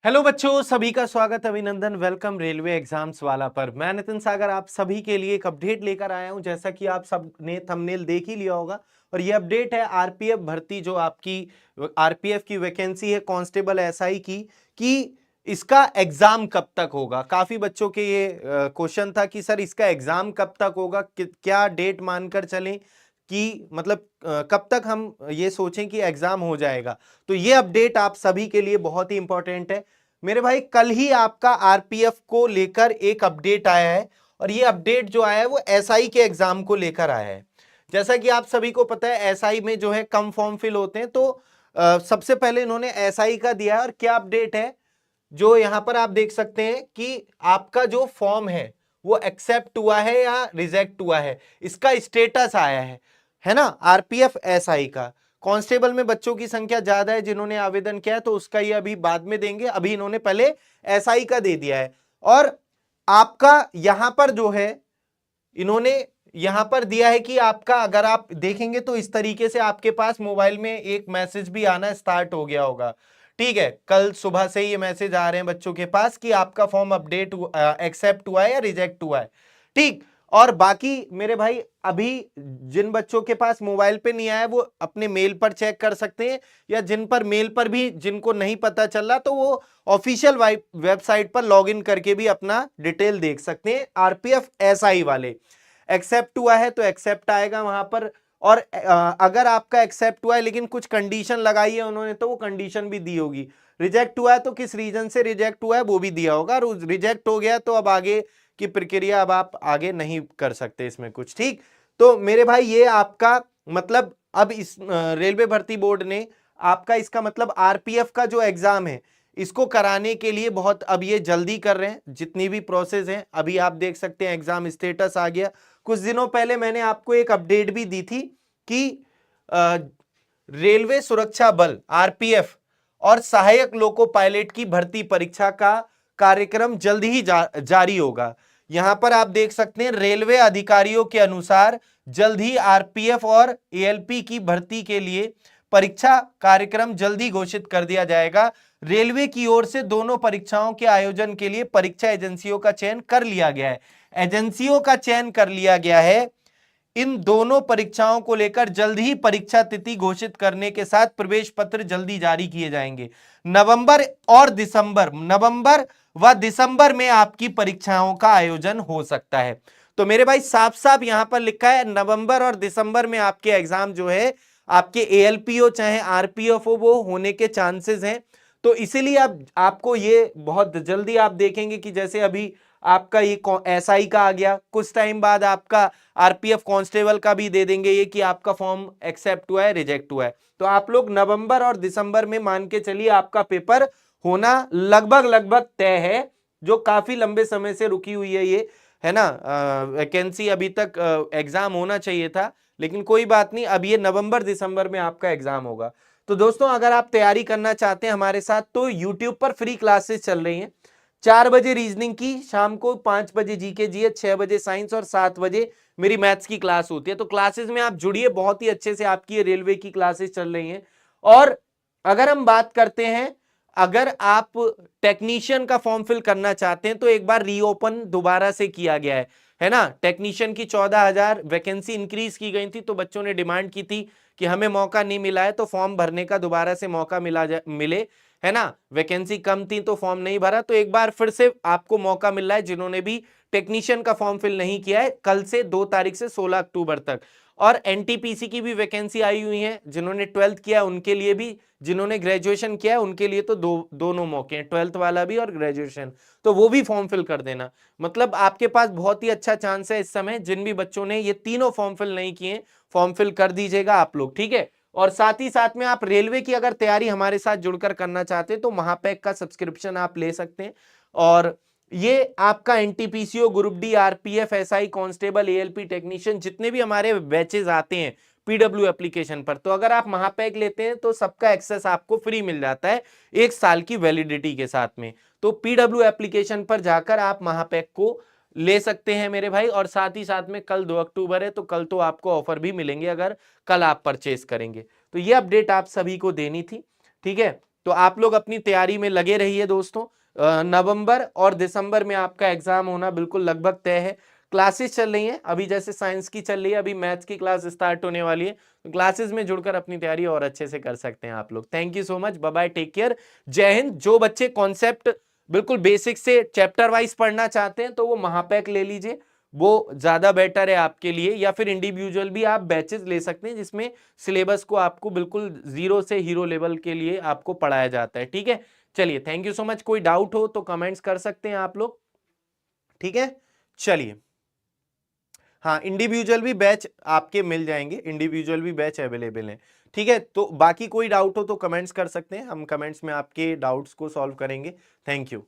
Hello बच्चों, सभी का स्वागत, अभिनंदन, वेलकम रेलवे एग्जाम्स वाला पर। मैं नितिन सागर आप सभी के लिए एक अपडेट लेकर आया हूं। जैसा कि आप सब ने थंबनेल देख ही लिया होगा, और ये अपडेट है आरपीएफ भर्ती, जो आपकी आरपीएफ की वैकेंसी है कांस्टेबल एसआई की, कि इसका एग्जाम कब तक होगा। काफी बच्चों के ये क्वेश्चन था कि सर इसका एग्जाम कब तक होगा, क्या डेट मानकर चलें कि मतलब कब तक हम ये सोचें कि एग्जाम हो जाएगा। तो ये अपडेट आप सभी के लिए बहुत ही इंपॉर्टेंट है मेरे भाई। कल ही आपका आरपीएफ को लेकर एक अपडेट आया है, और ये अपडेट जो आया है वो एसआई के एग्जाम को लेकर आया है। जैसा कि आप सभी को पता है, एसआई में जो है कम फॉर्म फिल होते हैं, तो सबसे पहले इन्होंने एसआई का दिया है। और क्या अपडेट है, जो यहां पर आप देख सकते हैं कि आपका जो फॉर्म है वो एक्सेप्ट हुआ है या रिजेक्ट हुआ है, इसका स्टेटस आया है ना। आरपीएफ एसआई का कांस्टेबल में बच्चों की संख्या ज्यादा है जिन्होंने आवेदन किया है, तो उसका ये अभी बाद में देंगे। अभी इन्होंने पहले एसआई का दे दिया है। और आपका यहां पर जो है, इन्होंने यहां पर दिया है कि आपका, अगर आप देखेंगे तो इस तरीके से आपके पास मोबाइल में एक मैसेज भी आना स्टार्ट हो गया होगा। ठीक है, कल सुबह से ये मैसेज आ रहे हैं बच्चों के पास कि आपका फॉर्म अपडेट एक्सेप्ट हुआ है या रिजेक्ट हुआ है। ठीक। और बाकी मेरे भाई, अभी जिन बच्चों के पास मोबाइल पे नहीं आया वो अपने मेल पर चेक कर सकते हैं, या जिन पर मेल पर भी जिनको नहीं पता चल रहा तो वो ऑफिशियल वेबसाइट पर लॉगिन करके भी अपना डिटेल देख सकते हैं। आरपीएफ एसआई वाले एक्सेप्ट हुआ है तो एक्सेप्ट आएगा वहां पर। और अगर आपका एक्सेप्ट हुआ है लेकिन कुछ कंडीशन लगाई है उन्होंने, तो वो कंडीशन भी दी होगी। रिजेक्ट हुआ है तो किस रीजन से रिजेक्ट हुआ है वो भी दिया होगा। और रिजेक्ट हो गया तो अब आगे की प्रक्रिया, अब आप आगे नहीं कर सकते इसमें कुछ। ठीक। तो मेरे भाई, ये आपका मतलब अब इस रेलवे भर्ती बोर्ड ने आपका, इसका मतलब आरपीएफ का जो एग्जाम है इसको कराने के लिए बहुत अब ये जल्दी कर रहे हैं। जितनी भी प्रोसेस है, अभी आप देख सकते हैं एग्जाम स्टेटस आ गया। कुछ दिनों पहले मैंने आपको एक अपडेट भी दी थी कि रेलवे सुरक्षा बल आरपीएफ और सहायक लोको पायलट की भर्ती परीक्षा का कार्यक्रम जल्द ही जारी होगा। यहां पर आप देख सकते हैं, रेलवे अधिकारियों के अनुसार जल्द ही आरपीएफ और एएलपी की भर्ती के लिए परीक्षा कार्यक्रम जल्दी घोषित कर दिया जाएगा। रेलवे की ओर से दोनों परीक्षाओं के आयोजन के लिए परीक्षा एजेंसियों का चयन कर लिया गया है। एजेंसियों का चयन कर लिया गया है। इन दोनों परीक्षाओं को लेकर जल्द ही परीक्षा तिथि घोषित करने के साथ प्रवेश पत्र जल्दी जारी किए जाएंगे। नवंबर व दिसंबर में आपकी परीक्षाओं का आयोजन हो सकता है। तो मेरे भाई, साफ साफ यहां पर लिखा है नवंबर और दिसंबर में आपके एग्जाम जो है, आपके एएलपी हो चाहे आरपीएफ हो, वो होने के चांसेस हैं। तो इसीलिए आपको ये बहुत जल्दी आप देखेंगे कि जैसे अभी आपका ये एसआई का आ गया, कुछ टाइम बाद आपका आरपीएफ कांस्टेबल का भी दे देंगे ये कि आपका फॉर्म एक्सेप्ट हुआ है, रिजेक्ट हुआ है। तो आप लोग नवंबर और दिसंबर में मान के चलिए आपका पेपर होना लगभग लगभग तय है, जो काफी लंबे समय से रुकी हुई है ये, है ना। वैकेंसी अभी तक एग्जाम होना चाहिए था, लेकिन कोई बात नहीं, अब ये नवंबर दिसंबर में आपका एग्जाम होगा। तो दोस्तों, अगर आप तैयारी करना चाहते हैं हमारे साथ, तो यूट्यूब पर फ्री क्लासेस चल रही हैं। 4 बजे रीजनिंग की, शाम को 5 बजे जीके जीएस, 6 बजे साइंस और 7 बजे मेरी मैथ्स की क्लास होती है। तो क्लासेस में आप जुड़िए, बहुत ही अच्छे से आपकी ये रेलवे की क्लासेस चल रही हैं। और अगर हम बात करते हैं, अगर आप टेक्नीशियन का फॉर्म फिल करना चाहते हैं तो एक बार रीओपन दोबारा से किया गया है ना। टेक्नीशियन की 14,000 वैकेंसी इंक्रीज की गई थी, तो बच्चों ने डिमांड की थी कि हमें मौका नहीं मिला है, तो फॉर्म भरने का दोबारा से मौका मिले, है ना। वैकेंसी कम थी तो फॉर्म नहीं भरा, तो एक बार फिर से आपको मौका मिल रहा है जिन्होंने भी टेक्नीशियन का फॉर्म फिल नहीं किया है, कल से 2 तारीख से 16 अक्टूबर तक। और एनटीपीसी की भी वैकेंसी आई हुई है, जिन्होंने 12th किया उनके लिए भी, जिन्होंने ग्रेजुएशन किया है उनके लिए तो दोनों मौके हैं, 12th वाला भी और ग्रेजुएशन, तो वो भी फॉर्म फिल कर देना। मतलब आपके पास बहुत ही अच्छा चांस है इस समय। जिन भी बच्चों ने ये तीनों फॉर्म फिल नहीं किए, फॉर्म फिल कर दीजिएगा आप लोग, ठीक है। और साथ ही साथ में आप रेलवे की अगर तैयारी हमारे साथ जुड़कर करना चाहते हैं तो महापैक का सब्सक्रिप्शन आप ले सकते हैं। और ये आपका NTPC, group D, RPF, SI, constable, ALP, technician, जितने भी हमारे बैचेस आते हैं पीडब्ल्यू एप्लीकेशन पर, तो अगर आप महापैक लेते हैं तो सबका एक्सेस आपको फ्री मिल जाता है 1 साल की वैलिडिटी के साथ में। तो पीडब्ल्यू एप्लीकेशन पर जाकर आप महापैक को ले सकते हैं मेरे भाई। और साथ ही साथ में कल 2 अक्टूबर है, तो कल तो आपको ऑफर भी मिलेंगे अगर कल आप परचेस करेंगे। तो ये अपडेट आप सभी को देनी थी, ठीक है। तो आप लोग अपनी तैयारी में लगे रहिए दोस्तों। नवंबर और दिसंबर में आपका एग्जाम होना बिल्कुल लगभग तय है। क्लासेस चल रही हैं अभी, जैसे साइंस की चल रही है, अभी मैथ्स की क्लास स्टार्ट होने वाली है, तो क्लासेस में जुड़कर अपनी तैयारी और अच्छे से कर सकते हैं आप लोग। Thank you so much, bye bye, take care, जय हिंद। जो बच्चे कॉन्सेप्ट बिल्कुल बेसिक से चैप्टर वाइज पढ़ना चाहते हैं तो वो महापैक ले लीजिए, वो ज्यादा बेटर है आपके लिए, या फिर इंडिविजुअल भी आप बैचेस ले सकते हैं जिसमें सिलेबस को आपको बिल्कुल जीरो से हीरो लेवल के लिए आपको पढ़ाया जाता है। ठीक है, चलिए, थैंक यू सो मच। कोई डाउट हो तो कमेंट्स कर सकते हैं आप लोग। ठीक है, चलिए। हाँ, इंडिविजुअल भी बैच आपके मिल जाएंगे, इंडिविजुअल भी बैच अवेलेबल है। ठीक है, तो बाकी कोई डाउट हो तो कमेंट्स कर सकते हैं, हम कमेंट्स में आपके डाउट्स को सॉल्व करेंगे। Thank you.